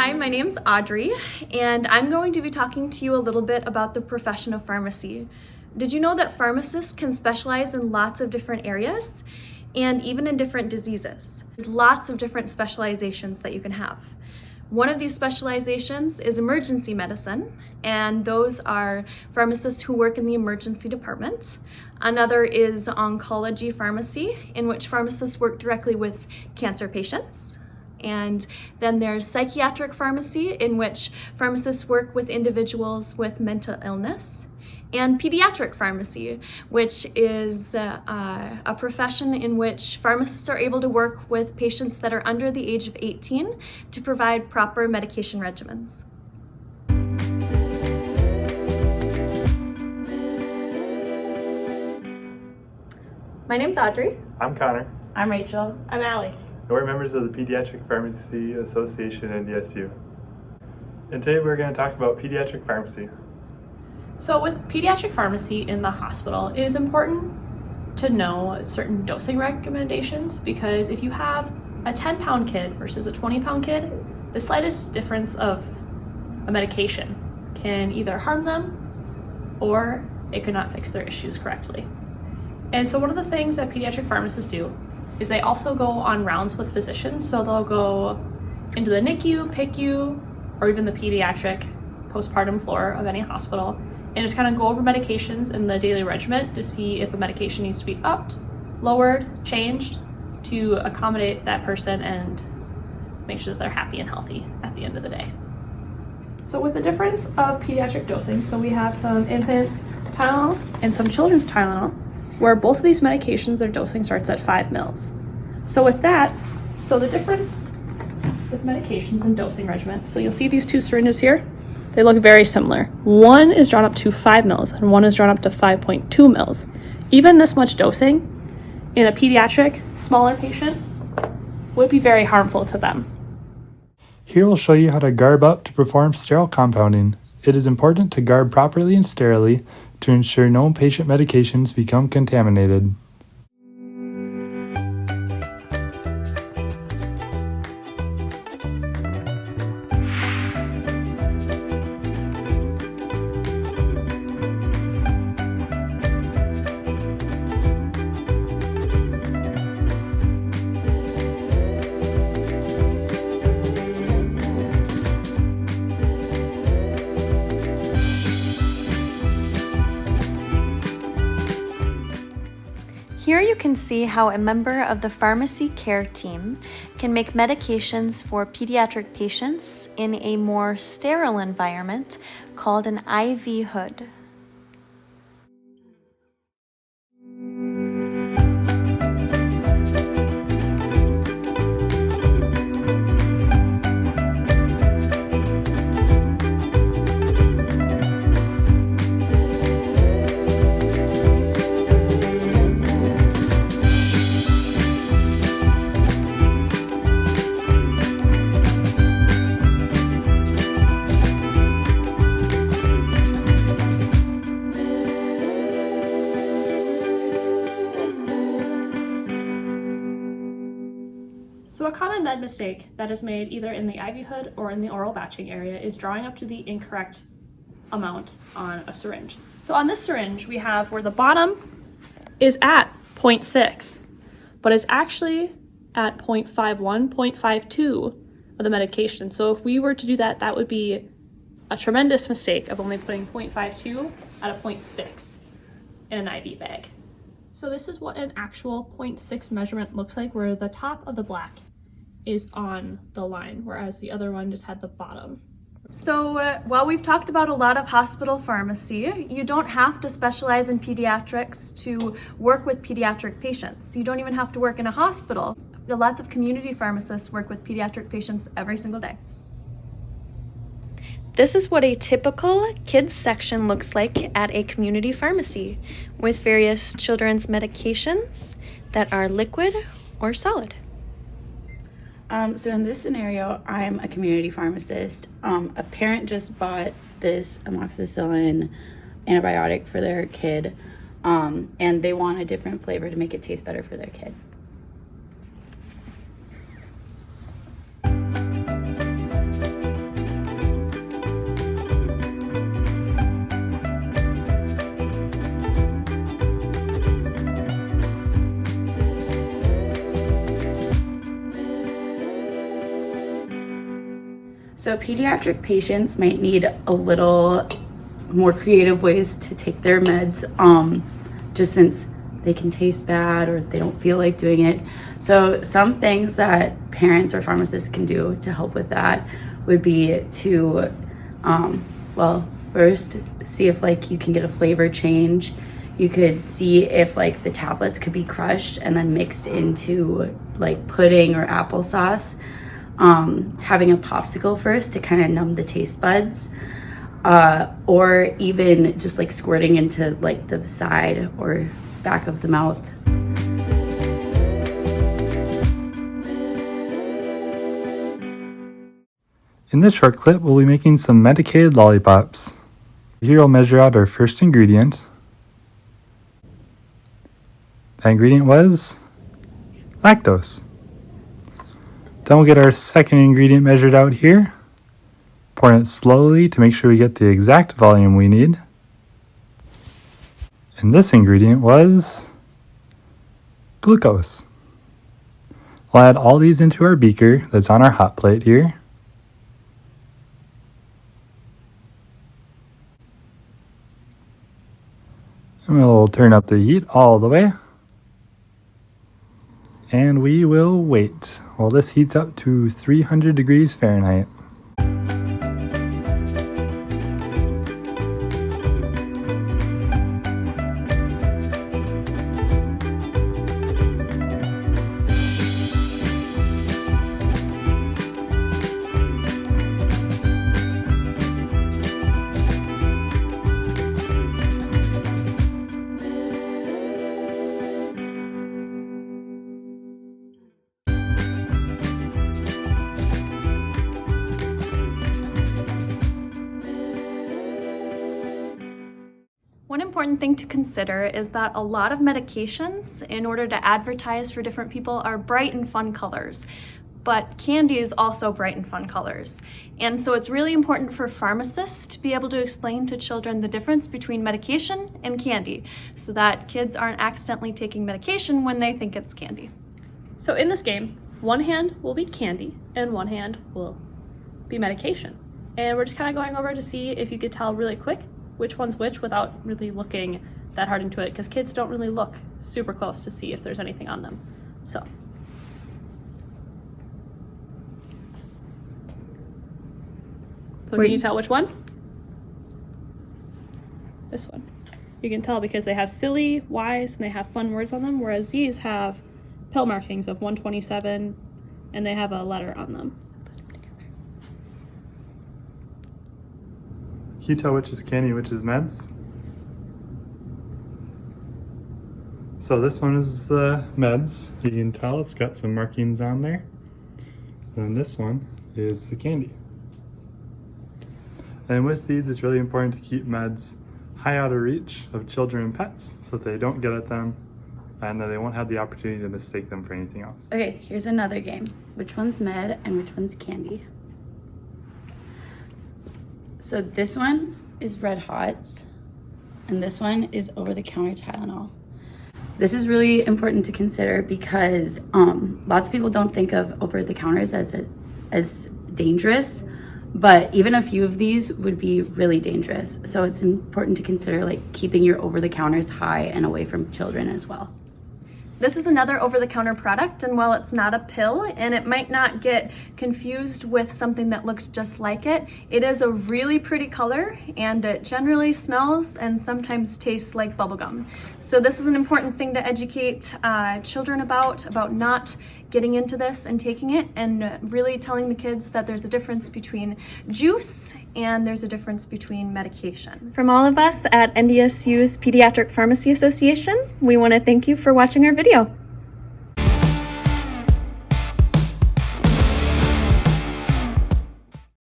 Hi, my name's Audrey, and I'm going to be talking to you a little bit about the profession of pharmacy. Did you know that pharmacists can specialize in lots of different areas and even in different diseases? There's lots of different specializations that you can have. One of these specializations is emergency medicine, and those are pharmacists who work in the emergency department. Another is oncology pharmacy, in which pharmacists work directly with cancer patients. And then there's psychiatric pharmacy, in which pharmacists work with individuals with mental illness. And pediatric pharmacy, which is a profession in which pharmacists are able to work with patients that are under the age of 18 to provide proper medication regimens. My name's Audrey. I'm Connor. I'm Rachel. I'm Allie. And we're members of the Pediatric Pharmacy Association, NDSU. And today we're going to talk about pediatric pharmacy. So with pediatric pharmacy in the hospital, it is important to know certain dosing recommendations, because if you have a 10-pound kid versus a 20-pound kid, the slightest difference of a medication can either harm them or it could not fix their issues correctly. And so one of the things that pediatric pharmacists do is they also go on rounds with physicians. So they'll go into the NICU, PICU, or even the pediatric postpartum floor of any hospital, and just kind of go over medications in the daily regimen to see if a medication needs to be upped, lowered, changed to accommodate that person and make sure that they're happy and healthy at the end of the day. So with the difference of pediatric dosing, so we have some infants Tylenol and some children's Tylenol, where both of these medications, their dosing starts at 5 mils. So with that, so the difference with medications and dosing regimens, so you'll see these two syringes here, they look very similar. One is drawn up to 5 mils and one is drawn up to 5.2 mils. Even this much dosing in a pediatric, smaller patient would be very harmful to them. Here we'll show you how to garb up to perform sterile compounding. It is important to garb properly and sterilely to ensure no patient medications become contaminated. Here you can see how a member of the pharmacy care team can make medications for pediatric patients in a more sterile environment called an IV hood. So a common med mistake that is made either in the IV hood or in the oral batching area is drawing up to the incorrect amount on a syringe. So on this syringe, we have where the bottom is at 0.6, but it's actually at 0.51, 0.52 of the medication. So if we were to do that, that would be a tremendous mistake of only putting 0.52 at a 0.6 in an IV bag. So this is what an actual 0.6 measurement looks like, where the top of the black is on the line, whereas the other one just had the bottom. So while we've talked about a lot of hospital pharmacy, you don't have to specialize in pediatrics to work with pediatric patients. You don't even have to work in a hospital. Lots of community pharmacists work with pediatric patients every single day. This is what a typical kids section looks like at a community pharmacy, with various children's medications that are liquid or solid. So in this scenario, I'm a community pharmacist. A parent just bought this amoxicillin antibiotic for their kid, and they want a different flavor to make it taste better for their kid. So pediatric patients might need a little more creative ways to take their meds, just since they can taste bad or they don't feel like doing it. So some things that parents or pharmacists can do to help with that would be to, well, first see if like you can get a flavor change. You could see if like the tablets could be crushed and then mixed into like pudding or applesauce. Having a popsicle first to kind of numb the taste buds, or even just like squirting into like the side or back of the mouth. In this short clip, we'll be making some medicated lollipops. Here we'll measure out our first ingredient. That ingredient was lactose. Then we'll get our second ingredient measured out here. Pour it slowly to make sure we get the exact volume we need. And this ingredient was glucose. We'll add all these into our beaker that's on our hot plate here. And we'll turn up the heat all the way. And we will wait while this heats up to 300 degrees Fahrenheit. One important thing to consider is that a lot of medications, in order to advertise for different people, are bright and fun colors. But candy is also bright and fun colors. And so it's really important for pharmacists to be able to explain to children the difference between medication and candy, so that kids aren't accidentally taking medication when they think it's candy. So in this game, one hand will be candy and one hand will be medication. And we're just kind of going over to see if you could tell really quick which one's which without really looking that hard into it, because kids don't really look super close to see if there's anything on them. So can you tell which one? This one. You can tell because they have silly, wise, and they have fun words on them, whereas these have pill markings of 127 and they have a letter on them. Can you tell which is candy, which is meds? So this one is the meds. You can tell it's got some markings on there. And this one is the candy. And with these, it's really important to keep meds high out of reach of children and pets so that they don't get at them and that they won't have the opportunity to mistake them for anything else. Okay, here's another game. Which one's med and which one's candy? So this one is Red Hots, and this one is over-the-counter Tylenol. This is really important to consider because lots of people don't think of over-the-counters as dangerous, but even a few of these would be really dangerous. So it's important to consider like keeping your over-the-counters high and away from children as well. This is another over-the-counter product, and while it's not a pill and it might not get confused with something that looks just like it, it is a really pretty color and it generally smells and sometimes tastes like bubblegum. So this is an important thing to educate children about not getting into this and taking it, and really telling the kids that there's a difference between juice and there's a difference between medication. From all of us at NDSU's Pediatric Pharmacy Association, we want to thank you for watching our video.